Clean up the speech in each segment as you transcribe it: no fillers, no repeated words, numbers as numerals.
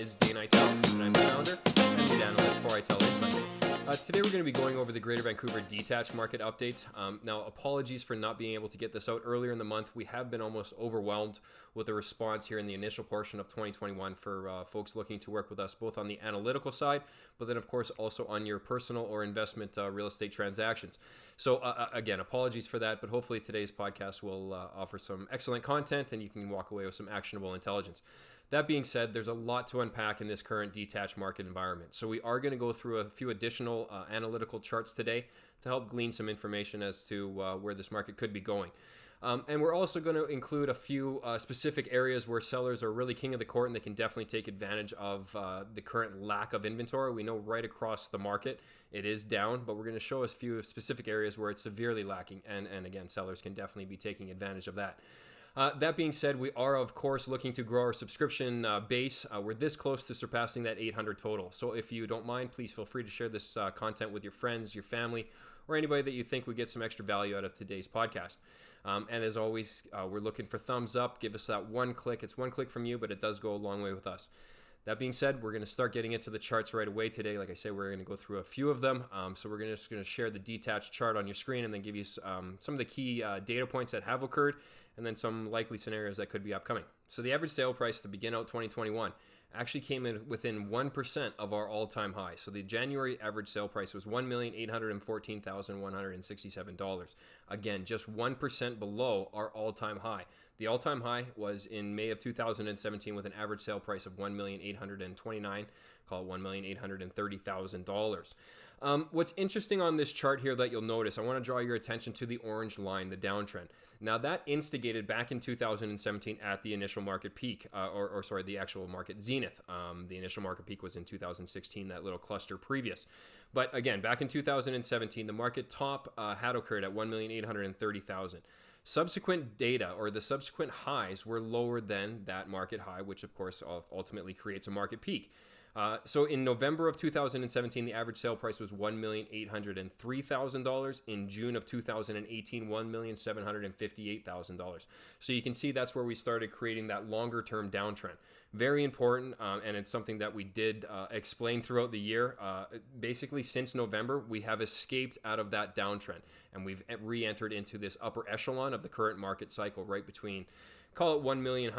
is Dane Eitel, and I'm the founder and lead analyst for Eitel Insight. Today we're going to be going over the Greater Vancouver Detached market update. Now, apologies for not being able to get this out earlier in the month. We have been almost overwhelmed with the response here in the initial portion of 2021 for folks looking to work with us both on the analytical side, but then of course also on your personal or investment real estate transactions. So again, apologies for that, but hopefully today's podcast will offer some excellent content and you can walk away with some actionable intelligence. That being said, there's a lot to unpack in this current detached market environment. So we are going to go through a few additional analytical charts today to help glean some information as to where this market could be going. And we're also going to include a few specific areas where sellers are really king of the court and they can definitely take advantage of the current lack of inventory. We know right across the market it is down, but we're going to show a few specific areas where it's severely lacking. And again, sellers can definitely be taking advantage of that. That being said, we are, of course, looking to grow our subscription base. We're this close to surpassing that 800 total. So if you don't mind, please feel free to share this content with your friends, your family, or anybody that you think would get some extra value out of today's podcast. And as always, we're looking for thumbs up. Give us that one click. It's one click from you, but it does go a long way with us. That being said, we're going to start getting into the charts right away today. Like I said, we're going to go through a few of them. So we're just going to share the detached chart on your screen and then give you some of the key data points that have occurred and then some likely scenarios that could be upcoming. So the average sale price to begin out 2021 actually came in within 1% of our all-time high. So the January average sale price was $1,814,167. Again, just 1% below our all-time high. The all-time high was in May of 2017 with an average sale price of $1,829,000, call it $1,830,000. What's interesting on this chart here that you'll notice, I want to draw your attention to the orange line, the downtrend. Now that instigated back in 2017 at the initial market peak, the actual market zenith. The initial market peak was in 2016, that little cluster previous. But again, back in 2017, the market top had occurred at 1,830,000. Subsequent data or the subsequent highs were lower than that market high, which of course ultimately creates a market peak. So in November of 2017, the average sale price was $1,803,000. In June of 2018, $1,758,000. So you can see that's where we started creating that longer term downtrend. Very important, and it's something that we did explain throughout the year. Basically, since November, we have escaped out of that downtrend, and we've re-entered into this upper echelon of the current market cycle, right between, call it 1 million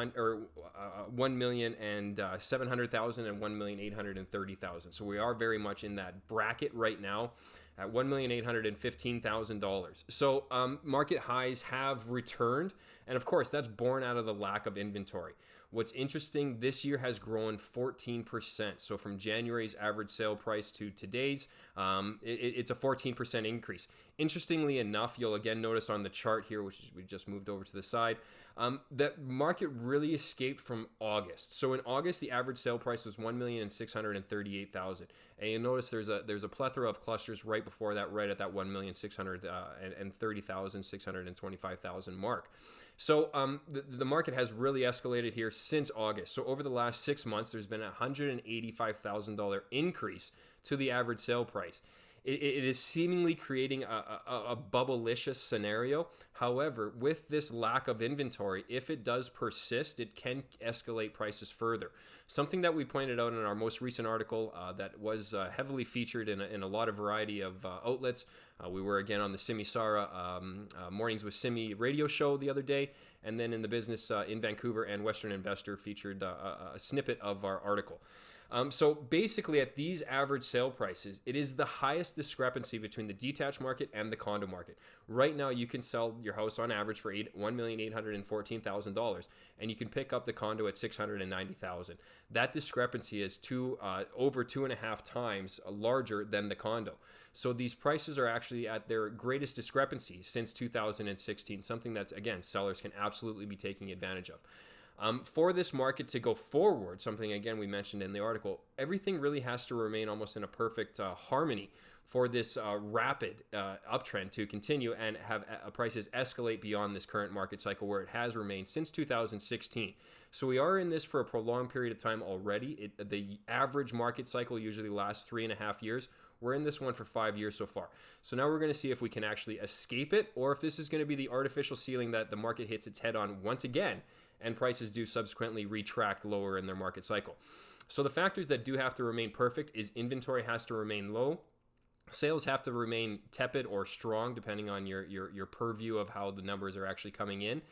and 700,000 and 1,830,000. So we are very much in that bracket right now at $1,815,000. So market highs have returned, and of course that's born out of the lack of inventory. What's interesting, this year has grown 14%. So from January's average sale price to today's, it's a 14% increase. Interestingly enough, you'll again notice on the chart here, which we just moved over to the side, that market really escaped from August. So in August, the average sale price was $1,638,000. And you'll notice there's a plethora of clusters right before that, right at that $1,630,000, $625,000 mark. So the market has really escalated here since August. So over the last 6 months, there's been a $185,000 increase to the average sale price. It is seemingly creating a bubble-licious scenario. However, with this lack of inventory, if it does persist, it can escalate prices further. Something that we pointed out in our most recent article that was heavily featured in a lot of variety of outlets. We were again on the Simi Sara Mornings with Simi radio show the other day, and then in the Business in Vancouver and Western Investor featured a snippet of our article. So basically at these average sale prices, it is the highest discrepancy between the detached market and the condo market. Right now, you can sell your house on average for $1,814,000, and you can pick up the condo at $690,000. That discrepancy is over 2.5 times larger than the condo. So these prices are actually at their greatest discrepancy since 2016, something that's, again, sellers can absolutely be taking advantage of. For this market to go forward, something again we mentioned in the article, everything really has to remain almost in a perfect harmony for this rapid uptrend to continue and have prices escalate beyond this current market cycle where it has remained since 2016. So we are in this for a prolonged period of time already. The average market cycle usually lasts 3.5 years. We're in this one for 5 years so far. So now we're going to see if we can actually escape it, or if this is going to be the artificial ceiling that the market hits its head on once again, and prices do subsequently retract lower in their market cycle. So the factors that do have to remain perfect is inventory has to remain low, sales have to remain tepid or strong, depending on your purview of how the numbers are actually coming in,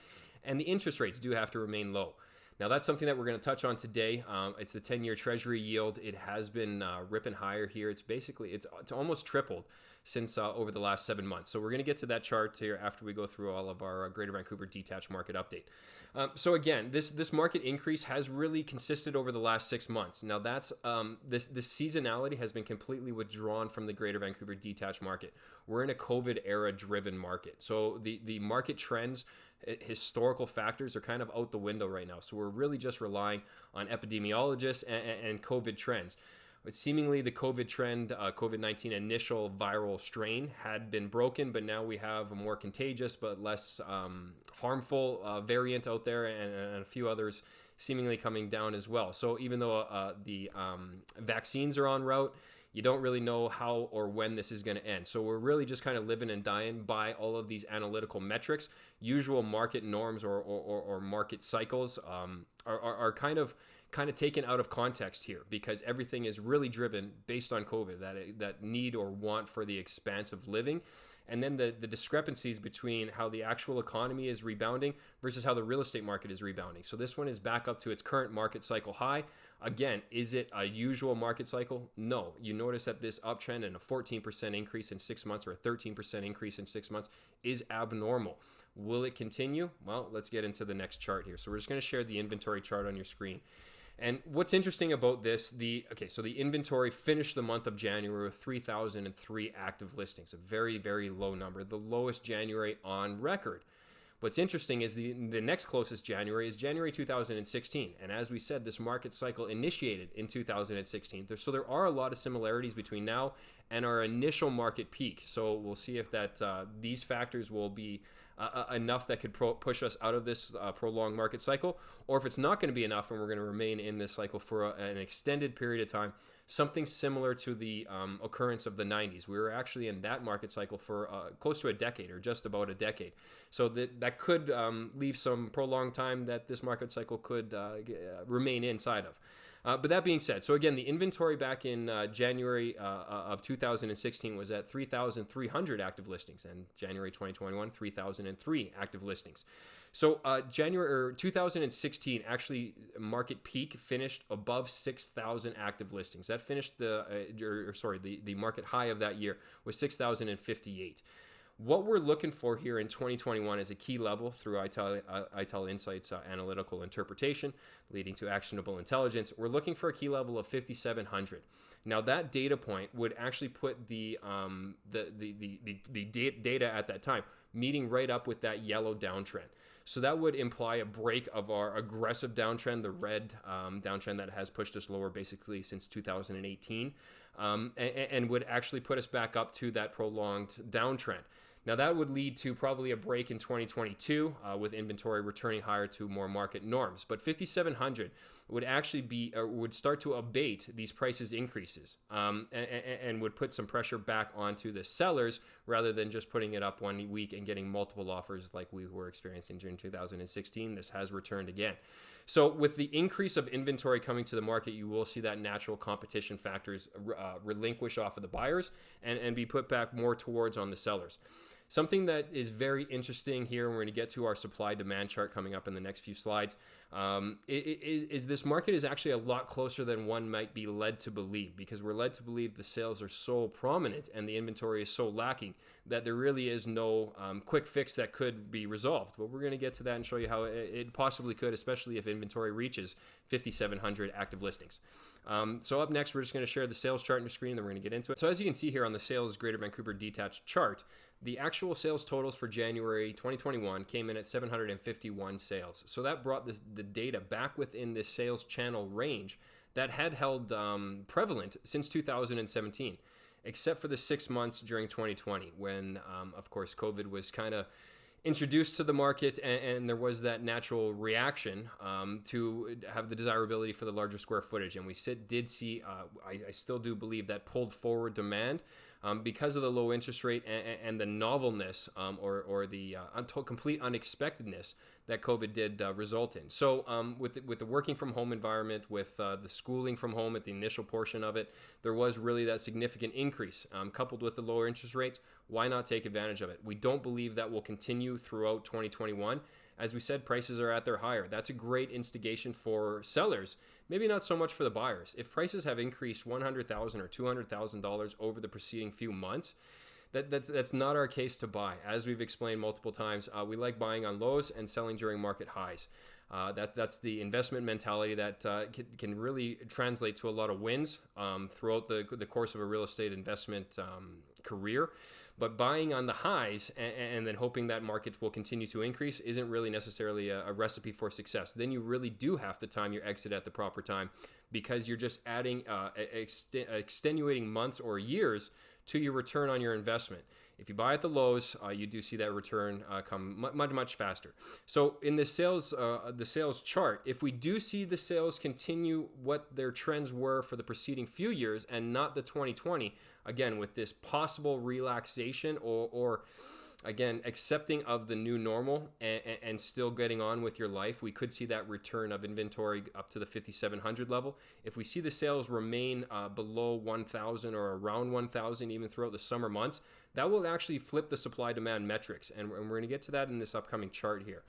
and the interest rates do have to remain low. Now that's something that we're going to touch on today. It's the 10-year Treasury yield. It has been ripping higher here. It's almost tripled since over the last 7 months. So we're going to get to that chart here after we go through all of our Greater Vancouver Detached market update. So again, this market increase has really consisted over the last 6 months. Now that's this seasonality has been completely withdrawn from the Greater Vancouver Detached market. We're in a COVID era driven market. So the market trends, historical factors are kind of out the window right now. So we're really just relying on epidemiologists and COVID trends. But seemingly the COVID trend, COVID-19 initial viral strain had been broken, but now we have a more contagious but less harmful variant out there, and a few others seemingly coming down as well. So even though the vaccines are en route, you don't really know how or when this is going to end. So we're really just kind of living and dying by all of these analytical metrics. Usual market norms or market cycles are kind of taken out of context here, because everything is really driven based on COVID, that need or want for the expanse of living. And then the discrepancies between how the actual economy is rebounding versus how the real estate market is rebounding. So this one is back up to its current market cycle high. Again, is it a usual market cycle? No. You notice that this uptrend and a 14% increase in 6 months or a 13% increase in 6 months is abnormal. Will it continue? Well, let's get into the next chart here. So we're just going to share the inventory chart on your screen. And what's interesting about this, so the inventory finished the month of January with 3,003 active listings, a very, very low number, the lowest January on record. What's interesting is the next closest January is January 2016. And as we said, this market cycle initiated in 2016. So there are a lot of similarities between now and our initial market peak. So we'll see if these factors will be enough that could push us out of this prolonged market cycle, or if it's not going to be enough and we're going to remain in this cycle for an extended period of time, something similar to the occurrence of the 90s. We were actually in that market cycle for close to a decade, or just about a decade. So that could leave some prolonged time that this market cycle could remain inside of. But that being said, so again, the inventory back in January of 2016 was at 3,300 active listings, and January 2021, 3,003 active listings. So January 2016 actually market peak finished above 6,000 active listings. That finished the market high of that year was 6,058. What we're looking for here in 2021 is a key level through Eitel Insights analytical interpretation, leading to actionable intelligence. We're looking for a key level of 5,700. Now that data point would actually put the data at that time meeting right up with that yellow downtrend. So that would imply a break of our aggressive downtrend, the red downtrend that has pushed us lower basically since 2018, and would actually put us back up to that prolonged downtrend. Now that would lead to probably a break in 2022 with inventory returning higher to more market norms. But 5,700 would actually would start to abate these prices increases and would put some pressure back onto the sellers rather than just putting it up 1 week and getting multiple offers like we were experiencing during 2016. This has returned again. So with the increase of inventory coming to the market, you will see that natural competition factors relinquish off of the buyers and be put back more towards on the sellers. Something that is very interesting here, and we're going to get to our supply-demand chart coming up in the next few slides, is this market is actually a lot closer than one might be led to believe, because we're led to believe the sales are so prominent and the inventory is so lacking that there really is no quick fix that could be resolved. But we're going to get to that and show you how it possibly could, especially if inventory reaches 5,700 active listings. So up next, we're just going to share the sales chart on your screen, and then we're going to get into it. So as you can see here on the sales Greater Vancouver Detached chart, the actual sales totals for January 2021 came in at 751 sales. So that brought the data back within this sales channel range that had held prevalent since 2017, except for the 6 months during 2020 when, of course, COVID was kind of introduced to the market, and there was that natural reaction to have the desirability for the larger square footage. And we did see, I still do believe that pulled forward demand because of the low interest rate and the novelness or the complete unexpectedness that COVID did result in. So with the working from home environment, with the schooling from home at the initial portion of it, there was really that significant increase coupled with the lower interest rates. Why not take advantage of it? We don't believe that will continue throughout 2021. As we said, prices are at their higher. That's a great instigation for sellers, maybe not so much for the buyers. If prices have increased $100,000 or $200,000 over the preceding few months, that's not our case to buy. As we've explained multiple times, we like buying on lows and selling during market highs. That's the investment mentality that can really translate to a lot of wins throughout the course of a real estate investment career. But buying on the highs and then hoping that markets will continue to increase isn't really necessarily a recipe for success. Then you really do have to time your exit at the proper time, because you're just adding extenuating months or years to your return on your investment. If you buy at the lows, you do see that return come much faster. So in the sales chart, if we do see the sales continue what their trends were for the preceding few years and not the 2020, again, with this possible relaxation or again, accepting of the new normal and still getting on with your life, we could see that return of inventory up to the 5,700 level. If we see the sales remain below 1,000 or around 1,000 even throughout the summer months, that will actually flip the supply-demand metrics. And we're going to get to that in this upcoming chart here.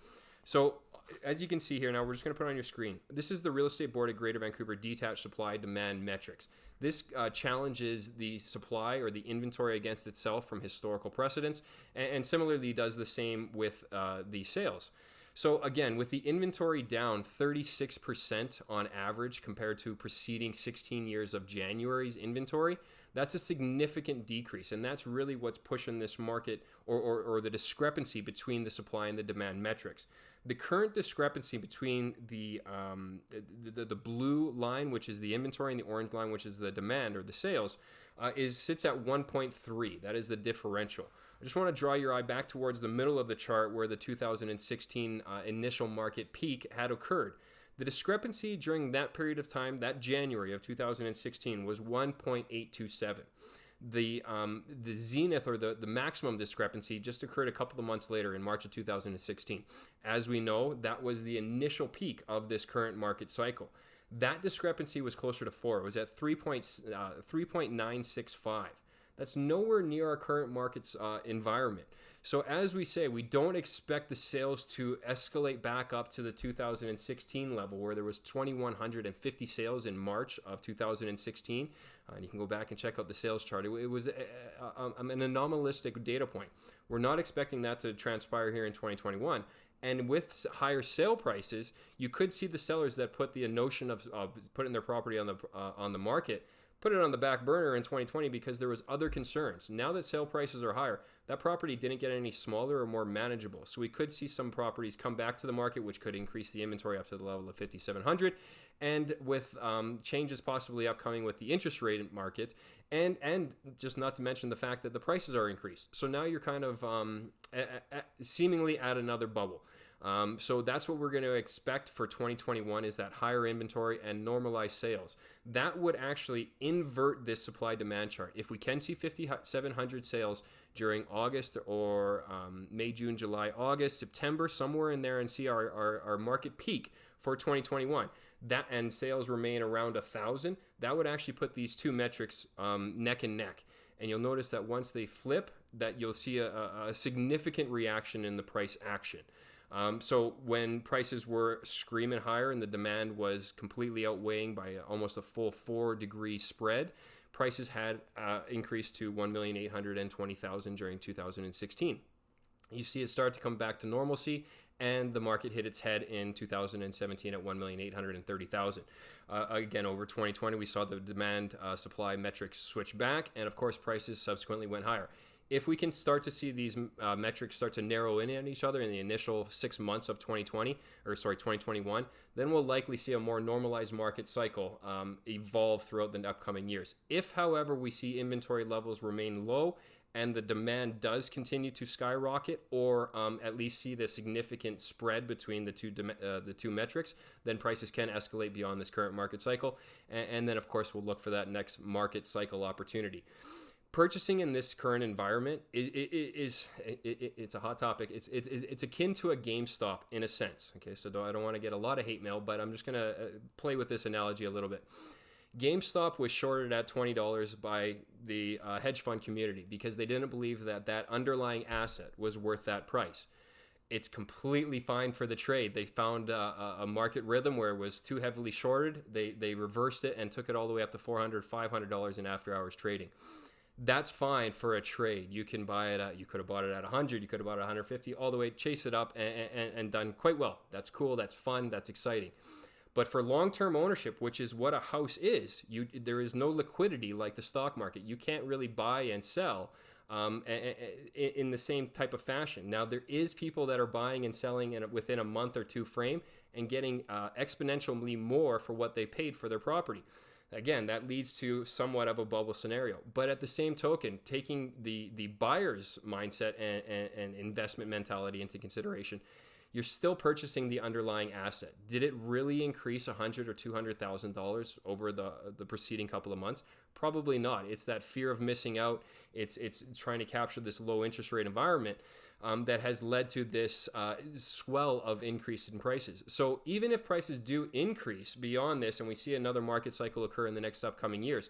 So as you can see here, now we're just going to put it on your screen. This is the Real Estate Board of Greater Vancouver Detached Supply-Demand Metrics. This challenges the supply or the inventory against itself from historical precedents, and similarly does the same with the sales. So again, with the inventory down 36% on average compared to preceding 16 years of January's inventory, that's a significant decrease, and that's really what's pushing this market or the discrepancy between the supply and the demand metrics. The current discrepancy between the blue line, which is the inventory, and the orange line, which is the demand or the sales, sits at 1.3. That is the differential. I just want to draw your eye back towards the middle of the chart where the 2016 initial market peak had occurred. The discrepancy during that period of time, that January of 2016, was 1.827. The zenith or the maximum discrepancy just occurred a couple of months later in March of 2016. As we know, that was the initial peak of this current market cycle. That discrepancy was closer to 4. It was at 3.965. That's nowhere near our current market's environment. So as we say, we don't expect the sales to escalate back up to the 2016 level where there was 2,150 sales in March of 2016. And you can go back and check out the sales chart. It was an anomalistic data point. We're not expecting that to transpire here in 2021. And with higher sale prices, you could see the sellers that put the notion of putting their property on the market, put it on the back burner in 2020 because there was other concerns. Now that sale prices are higher, that property didn't get any smaller or more manageable. So we could see some properties come back to the market, which could increase the inventory up to the level of 5,700. And with changes possibly upcoming with the interest rate market, and just not to mention the fact that the prices are increased. So now you're kind of seemingly at another bubble. So that's what we're going to expect for 2021 is that higher inventory and normalized sales. That would actually invert this supply-demand chart. If we can see 5,700 sales during August or May, June, July, August, September, somewhere in there, and see our market peak for 2021, that and sales remain around 1,000, that would actually put these two metrics neck and neck. And you'll notice that once they flip, that you'll see a significant reaction in the price action. So when prices were screaming higher and the demand was completely outweighing by almost a full 4-degree spread, prices had increased to 1,820,000 during 2016. You see it start to come back to normalcy, and the market hit its head in 2017 at 1,830,000. Again, over 2020, we saw the demand supply metrics switch back, and of course, prices subsequently went higher. If we can start to see these metrics start to narrow in on each other in the initial 6 months of 2021, then we'll likely see a more normalized market cycle evolve throughout the upcoming years. If, however, we see inventory levels remain low and the demand does continue to skyrocket, or at least see the significant spread between the two metrics, then prices can escalate beyond this current market cycle. And then, of course, we'll look for that next market cycle opportunity. Purchasing in this current environment it's a hot topic. It's akin to a GameStop in a sense. Okay, so I don't want to get a lot of hate mail, but I'm just going to play with this analogy a little bit. GameStop was shorted at $20 by the hedge fund community because they didn't believe that underlying asset was worth that price. It's completely fine for the trade. They found a market rhythm where it was too heavily shorted. They reversed it and took it all the way up to $400, $500 in after hours trading. That's fine for a trade. You can buy it at, you could have bought it at 100, you could have bought it at 150, all the way, chase it up and done quite well. That's cool, that's fun, that's exciting. But for long-term ownership, which is what a house is, there is no liquidity like the stock market. You can't really buy and sell in the same type of fashion. Now, there is people that are buying and selling within a month or two frame and getting exponentially more for what they paid for their property. Again, that leads to somewhat of a bubble scenario. But at the same token, taking the buyer's mindset and investment mentality into consideration, you're still purchasing the underlying asset. Did it really increase $100,000 or $200,000 over the preceding couple of months? Probably not. It's that fear of missing out. It's trying to capture this low interest rate environment that has led to this swell of increase in prices. So even if prices do increase beyond this and we see another market cycle occur in the next upcoming years,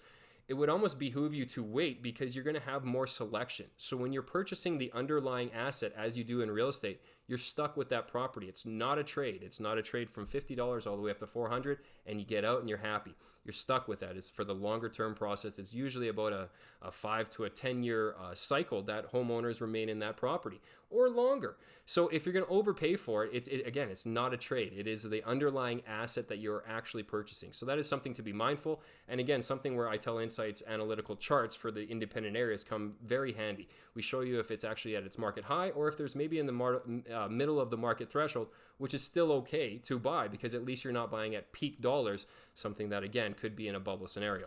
it would almost behoove you to wait because you're going to have more selection. So when you're purchasing the underlying asset, as you do in real estate, you're stuck with that property. It's not a trade. It's not a trade from $50 all the way up to $400 and you get out and you're happy. You're stuck with that. It's for the longer term process. It's usually about a 5 to a 10-year cycle that homeowners remain in that property or longer. So if you're going to overpay for it, again, it's not a trade. It is the underlying asset that you're actually purchasing. So that is something to be mindful. And again, something where Eitel Insights analytical charts for the independent areas come very handy. We show you if it's actually at its market high or if there's maybe in the middle of the market threshold, which is still okay to buy because at least you're not buying at peak dollars, something that again could be in a bubble scenario.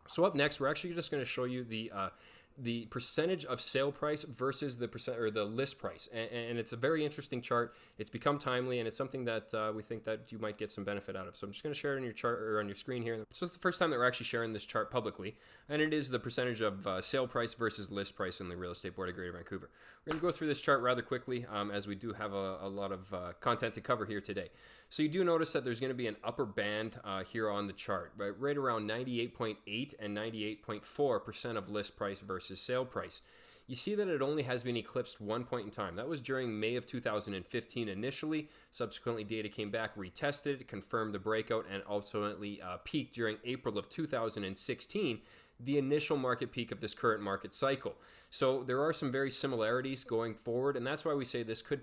So up next, we're actually just going to show you the percentage of sale price versus the percent or the list price, and it's a very interesting chart. It's become timely, and it's something that we think that you might get some benefit out of. So I'm just going to share it on your chart or on your screen here. So it's the first time that we're actually sharing this chart publicly, and it is the percentage of sale price versus list price in the Real Estate Board of Greater Vancouver. We're going to go through this chart rather quickly as we do have a lot of content to cover here today. So you do notice that there's going to be an upper band here on the chart, right around 98.8 and 98.4% of list price versus sale price. You see that it only has been eclipsed one point in time. That was during May of 2015 initially. Subsequently, data came back, retested, confirmed the breakout, and ultimately peaked during April of 2016, the initial market peak of this current market cycle. So there are some very similarities going forward, and that's why we say this could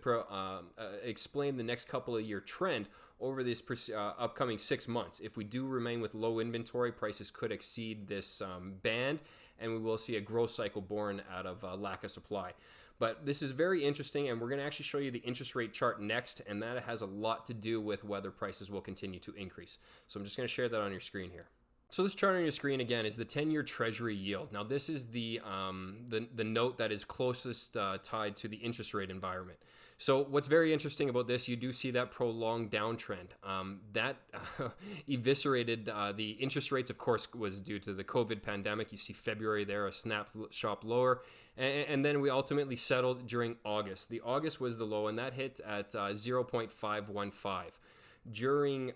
explain the next couple of year trend over this upcoming 6 months. If we do remain with low inventory, prices could exceed this band, and we will see a growth cycle born out of lack of supply. But this is very interesting, and we're going to actually show you the interest rate chart next, and that has a lot to do with whether prices will continue to increase. So I'm just going to share that on your screen here. So this chart on your screen again is the 10-year Treasury yield. Now this is the note that is closest tied to the interest rate environment. So what's very interesting about this, you do see that prolonged downtrend. That eviscerated the interest rates, of course, was due to the COVID pandemic. You see February there, a snapshot lower. And then we ultimately settled during August. The August was the low, and that hit at 0.515. During,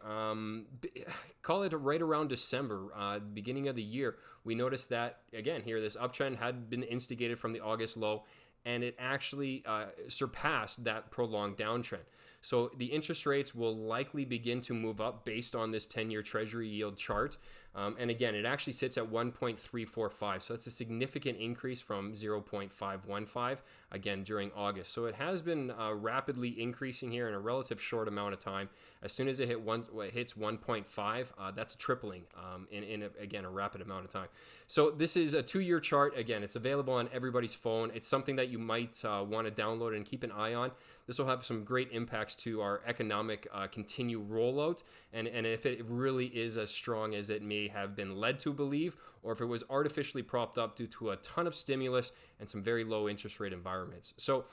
call it right around December, beginning of the year, we noticed that, again, here, this uptrend had been instigated from the August low, and it actually surpassed that prolonged downtrend. So the interest rates will likely begin to move up based on this 10-year Treasury yield chart. And again, it actually sits at 1.345. So that's a significant increase from 0.515 again during August. So it has been rapidly increasing here in a relative short amount of time. As soon as it hits 1.5, that's tripling again, a rapid amount of time. So this is a 2-year chart. Again, it's available on everybody's phone. It's something that you might want to download and keep an eye on. This will have some great impacts to our economic continue rollout. And if it really is as strong as it may have been led to believe, or if it was artificially propped up due to a ton of stimulus and some very low interest rate environments. So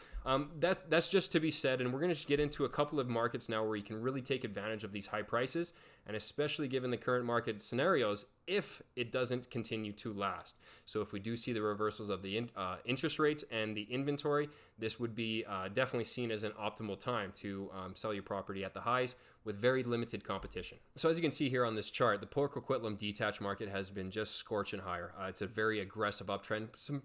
that's just to be said. And we're going to get into a couple of markets now where you can really take advantage of these high prices, and especially given the current market scenarios, if it doesn't continue to last. So if we do see the reversals of the interest rates and the inventory, this would be definitely seen as an optimal time to sell your property at the highs with very limited competition. So as you can see here on this chart, the Port Coquitlam detached market has been just scorching higher. It's a very aggressive uptrend, some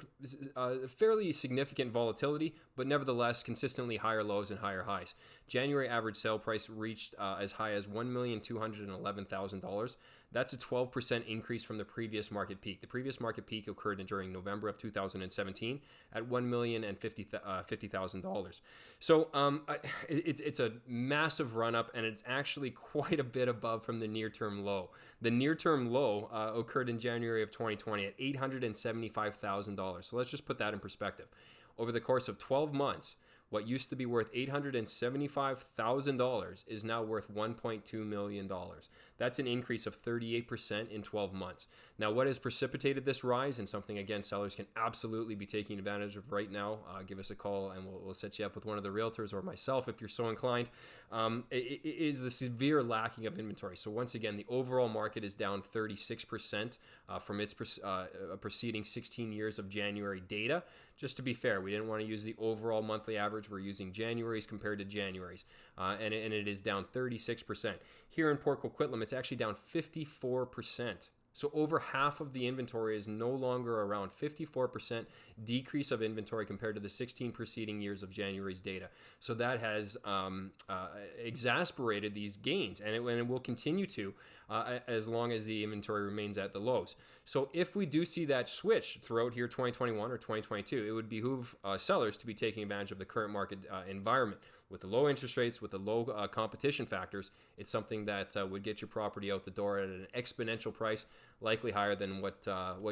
fairly significant volatility, but nevertheless consistently higher lows and higher highs. January average sale price reached as high as $1,211,000. That's a 12% increase from the previous market peak. The previous market peak occurred during November of 2017 at $1,050,000. So it's a massive run up, and it's actually quite a bit above from the near-term low. The near-term low occurred in January of 2020 at $875,000. So let's just put that in perspective. Over the course of 12 months, what used to be worth $875,000 is now worth $1.2 million. That's an increase of 38% in 12 months. Now, what has precipitated this rise, and something, again, sellers can absolutely be taking advantage of right now, give us a call and we'll set you up with one of the realtors or myself if you're so inclined, is the severe lacking of inventory. So once again, the overall market is down 36% from its preceding 16 years of January data. Just to be fair, we didn't want to use the overall monthly average. We're using January's compared to January's, and it is down 36%. Here in Port Coquitlam, it's actually down 54%. So over half of the inventory is no longer around. 54% decrease of inventory compared to the 16 preceding years of January's data. So that has exasperated these gains, and it will continue to as long as the inventory remains at the lows. So if we do see that switch throughout here 2021 or 2022, it would behoove sellers to be taking advantage of the current market environment. With the low interest rates, with the low competition factors, it's something that would get your property out the door at an exponential price, likely higher than what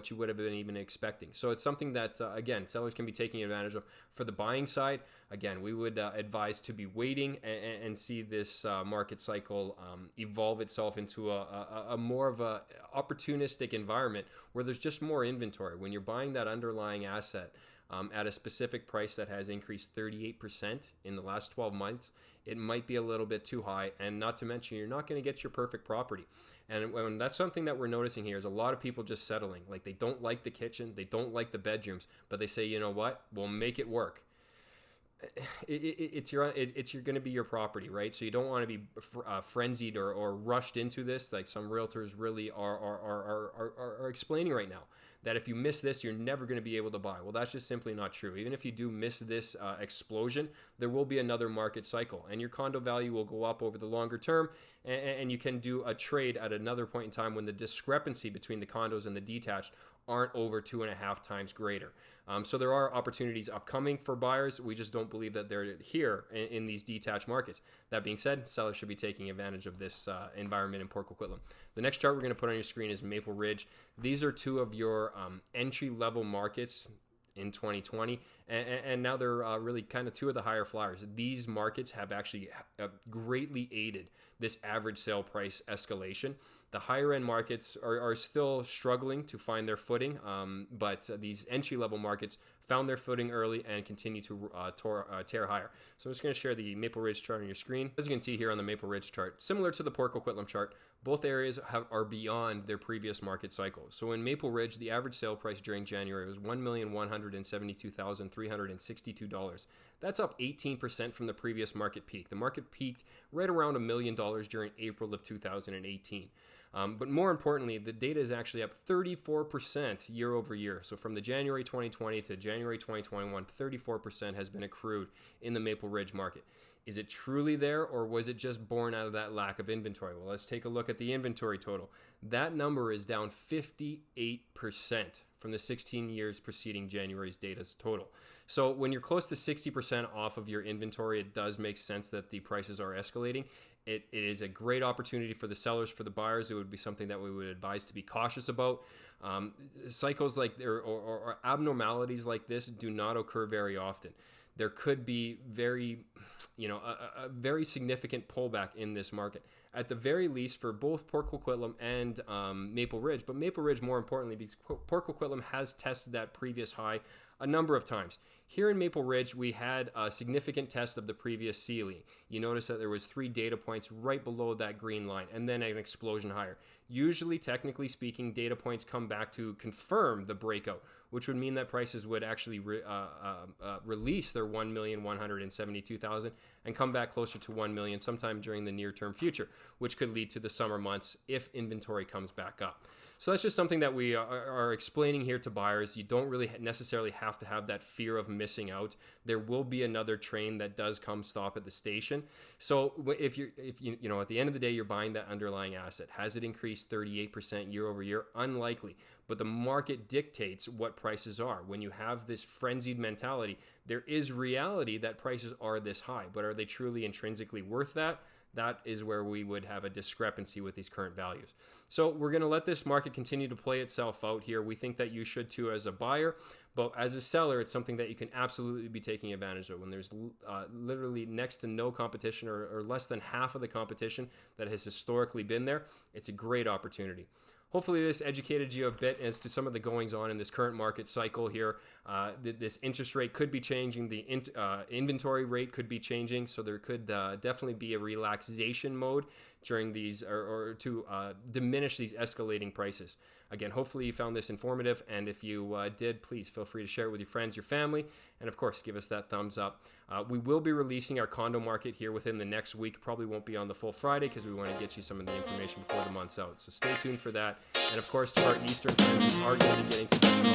you would have been even expecting. So it's something that, again, sellers can be taking advantage of. For the buying side, again, we would advise to be waiting and see this market cycle evolve itself into a more of a opportunistic environment where there's just more inventory. When you're buying that underlying asset at a specific price that has increased 38% in the last 12 months, it might be a little bit too high. And not to mention, you're not going to get your perfect property. And when that's something that we're noticing here is a lot of people just settling. Like, they don't like the kitchen, they don't like the bedrooms, but they say, you know what, we'll make it work. It's going to be your property, right? So you don't want to be frenzied or rushed into this, like some realtors really are explaining right now, that if you miss this, you're never going to be able to buy. Well, that's just simply not true. Even if you do miss this explosion, there will be another market cycle, and your condo value will go up over the longer term, and you can do a trade at another point in time when the discrepancy between the condos and the detached aren't over 2.5 times greater. So there are opportunities upcoming for buyers. We just don't believe that they're here in these detached markets. That being said, sellers should be taking advantage of this environment in Port Coquitlam. The next chart we're going to put on your screen is Maple Ridge. These are two of your entry-level markets in 2020, and now they're really kind of two of the higher flyers. These markets have actually greatly aided this average sale price escalation. The higher end markets are still struggling to find their footing, but these entry-level markets found their footing early and continue to tear higher. So I'm just going to share the Maple Ridge chart on your screen. As you can see here on the Maple Ridge chart, similar to the Port Coquitlam chart, both areas are beyond their previous market cycle. So in Maple Ridge, the average sale price during January was $1,172,362. That's up 18% from the previous market peak. The market peaked right around $1 million during April of 2018. But more importantly, the data is actually up 34% year over year. So from the January 2020 to January 2021, 34% has been accrued in the Maple Ridge market. Is it truly there, or was it just born out of that lack of inventory? Well, let's take a look at the inventory total. That number is down 58% from the 16 years preceding January's data's total. So when you're close to 60% off of your inventory, it does make sense that the prices are escalating. It is a great opportunity for the sellers. For the buyers, it would be something that we would advise to be cautious about. Cycles like or abnormalities like this do not occur very often. There could be a very significant pullback in this market. At the very least, for both Port Coquitlam and Maple Ridge, but Maple Ridge more importantly, because Port Coquitlam has tested that previous high a number of times. Here in Maple Ridge, we had a significant test of the previous ceiling. You notice that there was 3 data points right below that green line, and then an explosion higher. Usually, technically speaking, data points come back to confirm the breakout, which would mean that prices would actually release their 1,172,000 and come back closer to 1 million sometime during the near-term future, which could lead to the summer months if inventory comes back up. So that's just something that we are explaining here to buyers. You don't really necessarily have to have that fear of missing out. There will be another train that does come stop at the station. So if you at the end of the day, you're buying that underlying asset. Has it increased 38% year over year? Unlikely. But the market dictates what prices are. When you have this frenzied mentality, there is reality that prices are this high, but are they truly intrinsically worth that? That is where we would have a discrepancy with these current values. So we're going to let this market continue to play itself out here. We think that you should too as a buyer, but as a seller, it's something that you can absolutely be taking advantage of when there's literally next to no competition or less than half of the competition that has historically been there. It's a great opportunity. Hopefully this educated you a bit as to some of the goings on in this current market cycle here. This interest rate could be changing. The inventory rate could be changing. So there could definitely be a relaxation mode during these or to diminish these escalating prices. Again, hopefully you found this informative. And if you did, please feel free to share it with your friends, your family, and of course, give us that thumbs up. We will be releasing our condo market here within the next week. Probably won't be on the full Friday because we want to get you some of the information before the month's out. So stay tuned for that. And of course, to our Eastern friends, we are going to be getting to